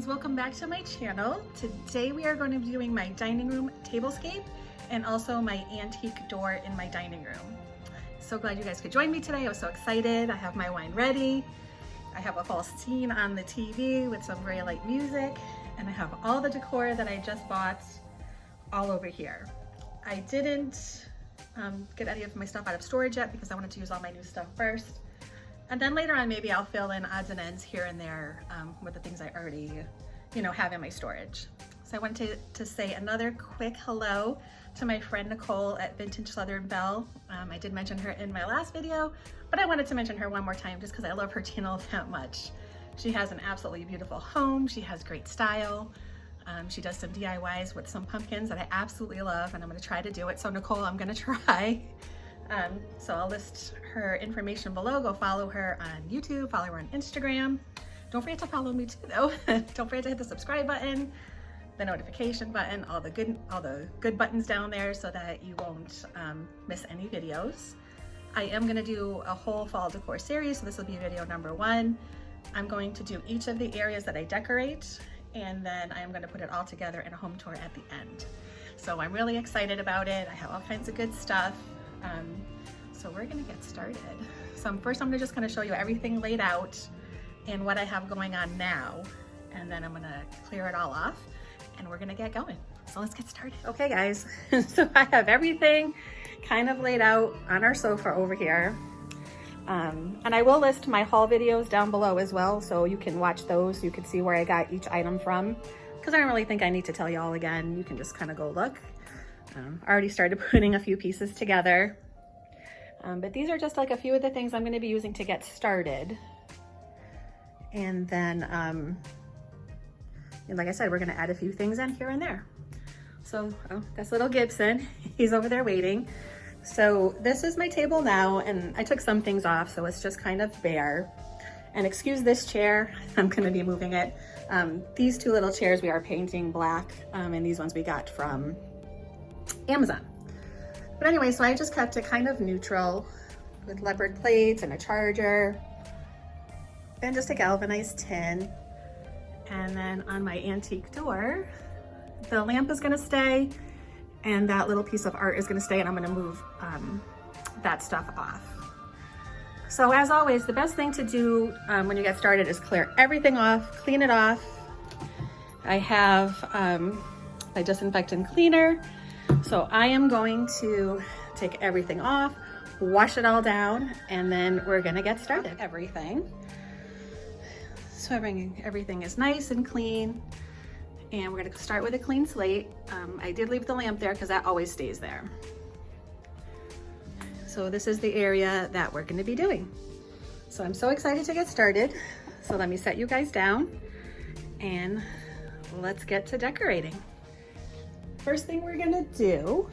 friends, welcome back to my channel. Today we are going to be doing my dining room tablescape and also my antique door in my dining room. So glad you guys could join me today. I was so excited. I have my wine ready. I have a fall scene on the TV with some very light music, and I have all the decor that I just bought all over here. I didn't get any of my stuff out of storage yet because I wanted to use all my new stuff first. And then later on, maybe I'll fill in odds and ends here and there with the things I already, have in my storage. So I wanted to say another quick hello to my friend Nicole at Vintage Southern Belle. I did mention her in my last video, but I wanted to mention her one more time just because I love her channel that much. She has an absolutely beautiful home. She has great style. She does some DIYs with some pumpkins that I absolutely love, and I'm going to try to do it. So Nicole, I'm going to try. So I'll list her information below. Go follow her on YouTube, follow her on Instagram. Don't forget to follow me too though. Don't forget to hit the subscribe button, the notification button, all the good buttons down there so that you won't miss any videos. I am going to do a whole fall decor series, so this will be video number 1. I'm going to do each of the areas that I decorate, and then I am going to put it all together in a home tour at the end. So I'm really excited about it. I have all kinds of good stuff. So we're gonna get started. So first I'm just gonna show you everything laid out and what I have going on now. And then I'm gonna clear it all off and we're gonna get going. So let's get started. Okay guys, so I have everything kind of laid out on our sofa over here. And I will list my haul videos down below as well, so you can watch those. So you can see where I got each item from, because I don't really think I need to tell you all again. You can just kind of go look. I already started putting a few pieces together, but these are just like a few of the things I'm going to be using to get started. And then, and like I said, we're going to add a few things in here and there. So that's little Gibson. He's over there waiting. So this is my table now, and I took some things off, so it's just kind of bare. And excuse this chair, I'm going to be moving it. These two little chairs we are painting black, and these ones we got from Amazon. But anyway, so I just kept it kind of neutral with leopard plates and a charger and just a galvanized tin. And then on my antique door, the lamp is going to stay and that little piece of art is going to stay, and I'm going to move that stuff off. So as always, the best thing to do when you get started is clear everything off, clean it off. I have my disinfectant cleaner. So I am going to take everything off, wash it all down, and then we're gonna get started. Everything. So everything is nice and clean, and we're gonna start with a clean slate. I did leave the lamp there because that always stays there. So this is the area that we're gonna be doing. So I'm so excited to get started. So let me set you guys down and let's get to decorating. First thing we're gonna do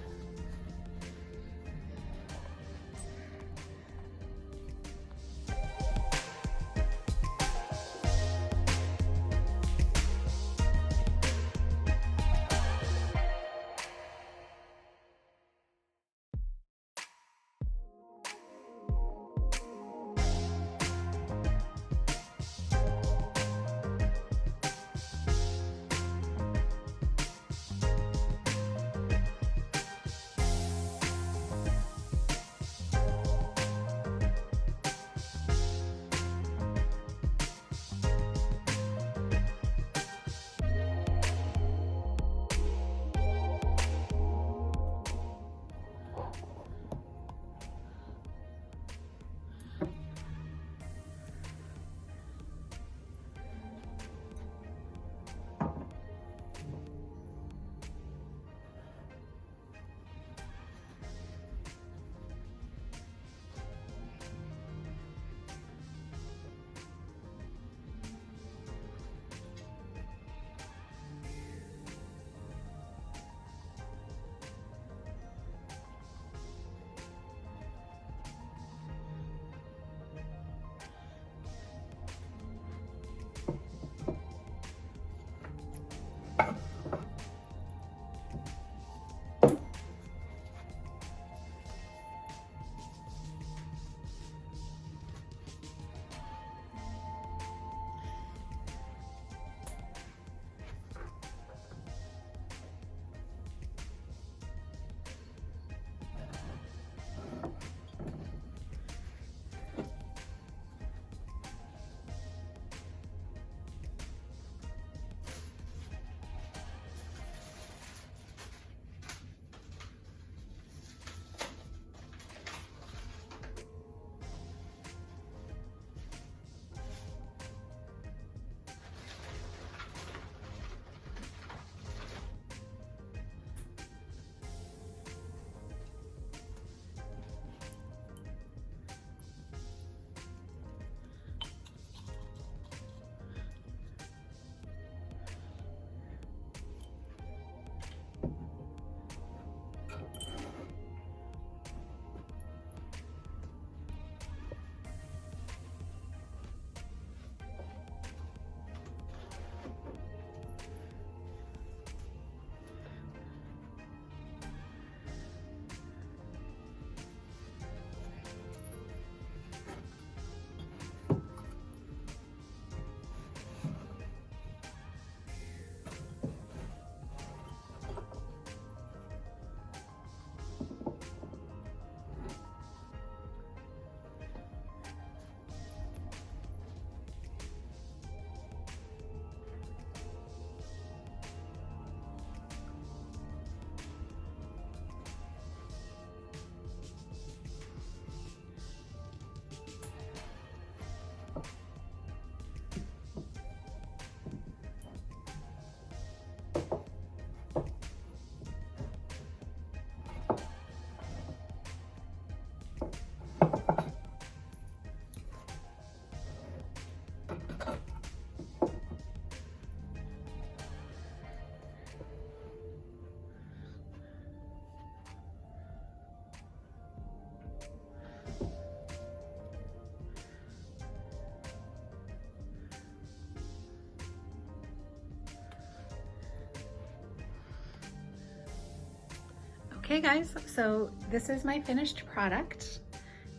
Okay guys, so this is my finished product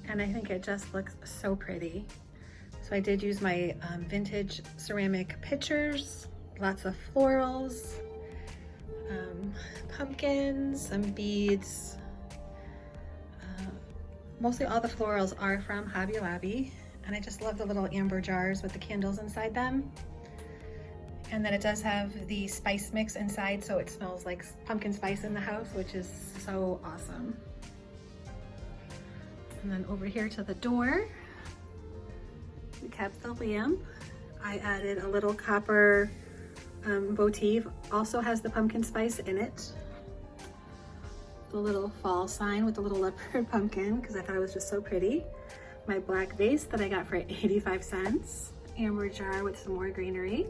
and I think it just looks so pretty. So I did use my vintage ceramic pitchers, lots of florals, pumpkins, some beads. Mostly all the florals are from Hobby Lobby, and I just love the little amber jars with the candles inside them. And then it does have the spice mix inside, so it smells like pumpkin spice in the house, which is so awesome. And then over here to the door, we kept the lamp. I added a little copper votive, also has the pumpkin spice in it. The little fall sign with the little leopard pumpkin, because I thought it was just so pretty. My black vase that I got for 85 cents. Amber jar with some more greenery.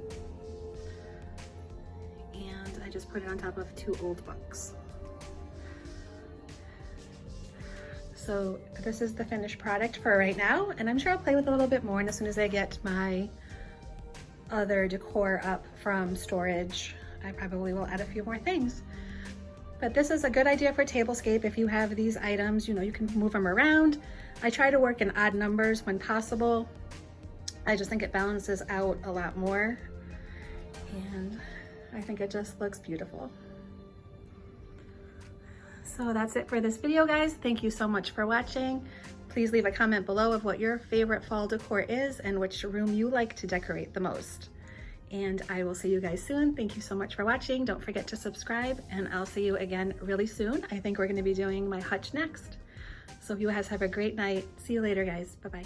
And I just put it on top of 2 old books. So this is the finished product for right now, and I'm sure I'll play with it a little bit more, and as soon as I get my other decor up from storage, I probably will add a few more things. But this is a good idea for tablescape. If you have these items, you know, you can move them around. I try to work in odd numbers when possible. I just think it balances out a lot more, and I think it just looks beautiful. So that's it for this video, guys. Thank you so much for watching. Please leave a comment below of what your favorite fall decor is and which room you like to decorate the most. And I will see you guys soon. Thank you so much for watching. Don't forget to subscribe, and I'll see you again really soon. I think we're gonna be doing my hutch next. So you guys have a great night. See you later, guys. Bye-bye.